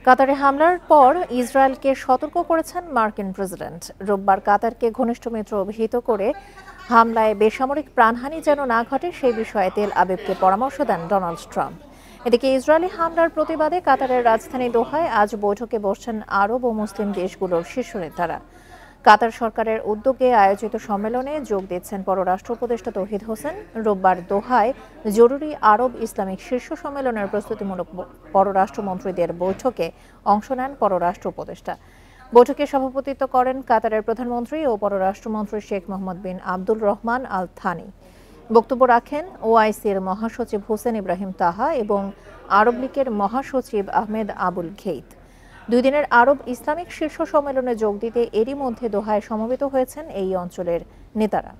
কাতারে হামলার পর ইসরায়েলকে সতর্ক করেছেন মার্কিন প্রেসিডেন্ট। রোববার কাতারকে ঘনিষ্ঠ মিত্র অভিহিত করে হামলায় বেসামরিক প্রাণহানি যেন না ঘটে সেই বিষয়ে তেল আবিবকে পরামর্শ দেন ডোনাল্ড ট্রাম্প। এদিকে ইসরায়েলি হামলার প্রতিবাদে কাতারের রাজধানী দোহায় আজ বৈঠকে বসছেন আরব ও মুসলিম দেশগুলোর শীর্ষ নেতারা। কাতার সরকারের উদ্যোগে আয়োজিত সম্মেলনে যোগ দিচ্ছেন পররাষ্ট্র উপদেষ্টা তৌহিদ হোসেন। রোববার দোহায় জরুরি আরব ইসলামিক শীর্ষ সম্মেলনের প্রস্তুতিমূলক পররাষ্ট্রমন্ত্রীদের বৈঠকে অংশ নেন পররাষ্ট্র উপদেষ্টা। বৈঠকে সভাপতিত্ব করেন কাতারের প্রধানমন্ত্রী ও পররাষ্ট্রমন্ত্রী শেখ মোহাম্মদ বিন আব্দুল রহমান আল থানি। বক্তব্য রাখেন ওআইসির মহাসচিব হোসেন ইব্রাহিম তাহা এবং আরব লীগের মহাসচিব আহমেদ আবুল ঘেইত। 2 দিনের আরব ইসলামিক শীর্ষ সম্মেলনে যোগ দিতে এরই মধ্যে দোহায় সমবেত হয়েছেন এই অঞ্চলের নেতারা।